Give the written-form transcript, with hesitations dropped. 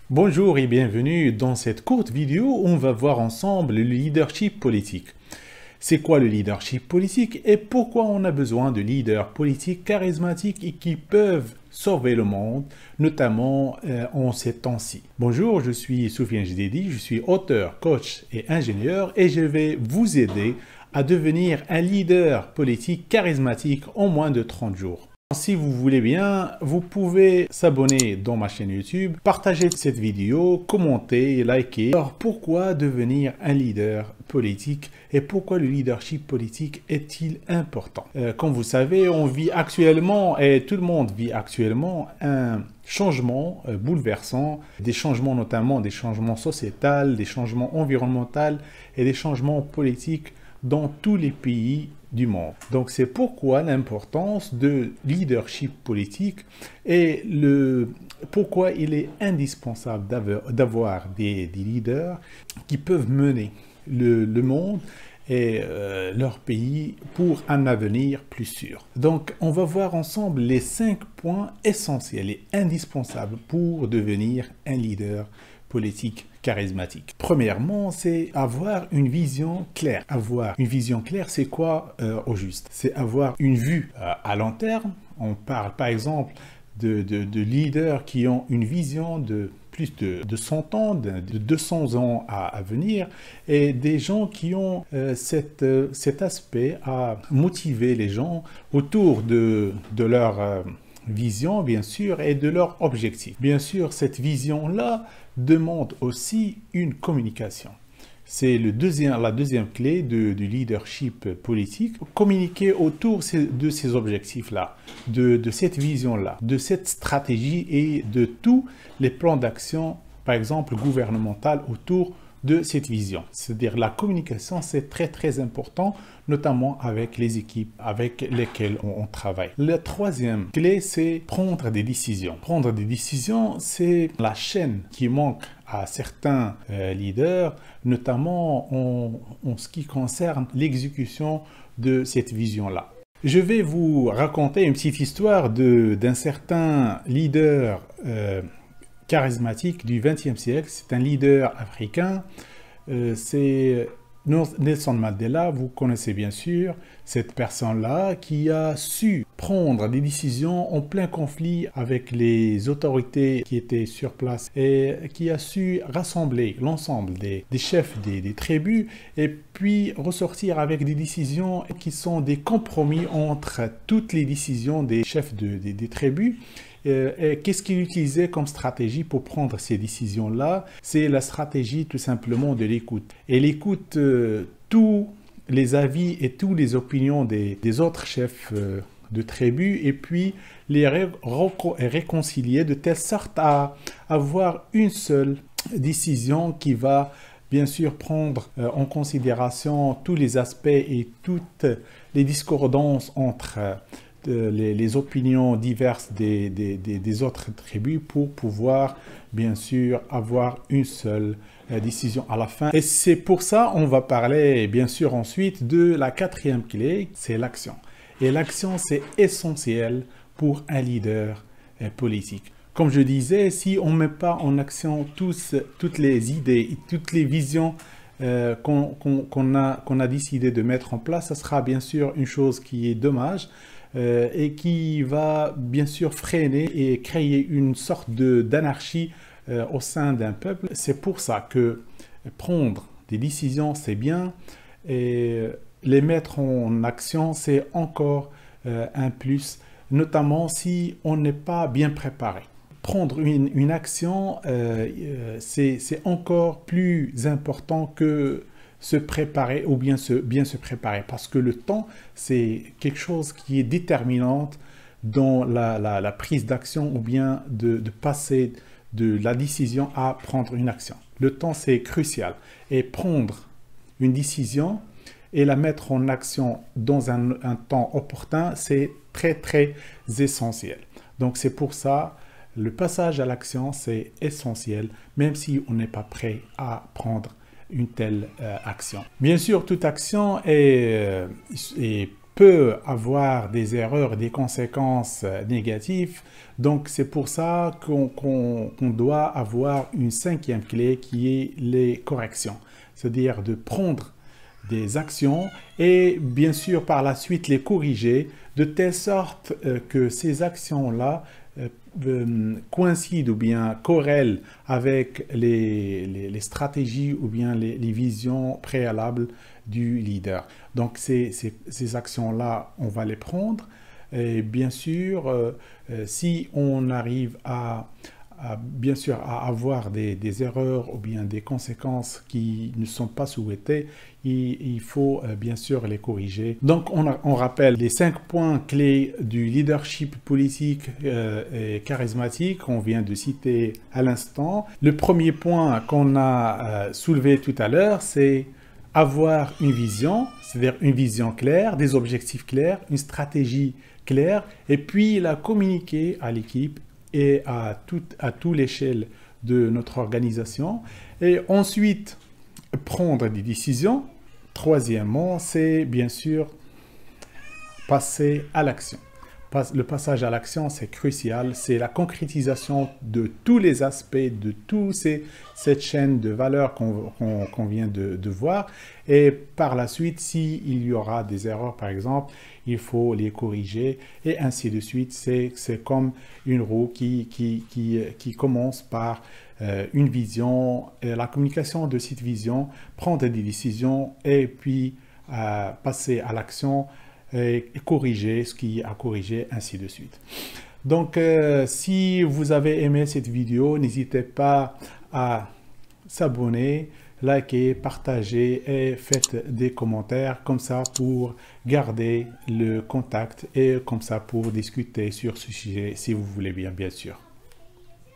Bonjour et bienvenue dans cette courte vidéo où on va voir ensemble le leadership politique. C'est quoi le leadership politique et pourquoi on a besoin de leaders politiques charismatiques et qui peuvent sauver le monde, notamment en ces temps-ci. Bonjour, je suis Soufiane Jdedi, je suis auteur, coach et ingénieur et je vais vous aider à devenir un leader politique charismatique en moins de 30 jours. Si vous voulez bien, vous pouvez s'abonner dans ma chaîne YouTube, partager cette vidéo, commenter et liker. Alors pourquoi devenir un leader politique et pourquoi le leadership politique est-il important? Comme vous savez, on vit actuellement, et tout le monde vit actuellement, un changement bouleversant, des changements notamment des changements sociétals, des changements environnementaux et des changements politiques dans tous les pays du monde. Donc c'est pourquoi l'importance de leadership politique et pourquoi il est indispensable d'avoir des leaders qui peuvent mener le monde et leur pays pour un avenir plus sûr. Donc on va voir ensemble les 5 points essentiels et indispensables pour devenir un leader politique charismatique. Premièrement, c'est avoir une vision claire. Avoir une vision claire, c'est quoi au juste? C'est avoir une vue à long terme. On parle par exemple de leaders qui ont une vision de plus de 100 ans, de 200 ans à venir, et des gens qui ont cet aspect à motiver les gens autour de leur vision, bien sûr, et de leur objectif. Bien sûr, cette vision-là demande aussi une communication. C'est la deuxième clé du leadership politique. Communiquer autour de ces objectifs-là, de cette vision-là, de cette stratégie et de tous les plans d'action, par exemple, gouvernemental autour de cette vision. C'est-à-dire la communication, c'est très important, notamment avec les équipes avec lesquelles on travaille. La troisième clé, c'est prendre des décisions. Prendre des décisions, c'est la chaîne qui manque à certains leaders, notamment en ce qui concerne l'exécution de cette vision-là. Je vais vous raconter une petite histoire d'un certain leader charismatique du XXe siècle. C'est un leader africain. C'est Nelson Mandela, vous connaissez bien sûr cette personne-là qui a su prendre des décisions en plein conflit avec les autorités qui étaient sur place et qui a su rassembler l'ensemble des chefs des tribus et puis ressortir avec des décisions qui sont des compromis entre toutes les décisions des chefs des tribus. Qu'est-ce qu'il utilisait comme stratégie pour prendre ces décisions-là? C'est la stratégie tout simplement de l'écoute. Et l'écoute tous les avis et toutes les opinions des autres chefs de tribu et puis les réconcilier de telle sorte à avoir une seule décision qui va bien sûr prendre en considération tous les aspects et toutes les discordances entre les opinions diverses des autres tribus pour pouvoir bien sûr avoir une seule décision à la fin. Et c'est pour ça on va parler bien sûr ensuite de la quatrième clé, c'est l'action. Et l'action c'est essentiel pour un leader politique. Comme je disais, si on ne met pas en action toutes les idées et toutes les visions qu'on a décidé de mettre en place, ça sera bien sûr une chose qui est dommage et qui va bien sûr freiner et créer une sorte d'anarchie au sein d'un peuple. C'est pour ça que prendre des décisions, c'est bien, et les mettre en action, c'est encore un plus, notamment si on n'est pas bien préparé. Prendre une action, c'est encore plus important que se préparer ou bien se préparer, parce que le temps, c'est quelque chose qui est déterminant dans la prise d'action ou bien de passer de la décision à prendre une action. Le temps, c'est crucial. Et prendre une décision et la mettre en action dans un temps opportun, c'est très essentiel. Donc c'est pour ça, le passage à l'action, c'est essentiel, même si on n'est pas prêt à prendre une telle action. Bien sûr, toute action est peut avoir des erreurs et des conséquences négatives. Donc, c'est pour ça qu'on doit avoir une cinquième clé qui est les corrections. C'est-à-dire de prendre des actions et bien sûr par la suite les corriger de telle sorte que ces actions-là coïncident ou bien corrèlent avec les stratégies ou bien les visions préalables du leader. Donc ces actions-là, on va les prendre et bien sûr, si on arrive bien sûr à avoir des erreurs ou bien des conséquences qui ne sont pas souhaitées, il faut bien sûr les corriger. Donc on rappelle les 5 points clés du leadership politique et charismatique qu'on vient de citer à l'instant. Le premier point qu'on a soulevé tout à l'heure, c'est avoir une vision, c'est-à-dire une vision claire, des objectifs clairs, une stratégie claire, et puis la communiquer à l'équipe et à toute l'échelle de notre organisation. Et ensuite, prendre des décisions. Troisièmement, c'est bien sûr passer à l'action. Le passage à l'action, c'est crucial. C'est la concrétisation de tous les aspects, de toute cette chaîne de valeur qu'on vient de voir. Et par la suite, s'il y aura des erreurs, par exemple, il faut les corriger et ainsi de suite. C'est comme une roue qui commence par une vision, la communication de cette vision, prendre des décisions et puis passer à l'action et corriger ce qui a corrigé, ainsi de suite. Donc, si vous avez aimé cette vidéo, n'hésitez pas à s'abonner, liker, partager et faites des commentaires comme ça pour garder le contact et comme ça pour discuter sur ce sujet si vous voulez bien sûr.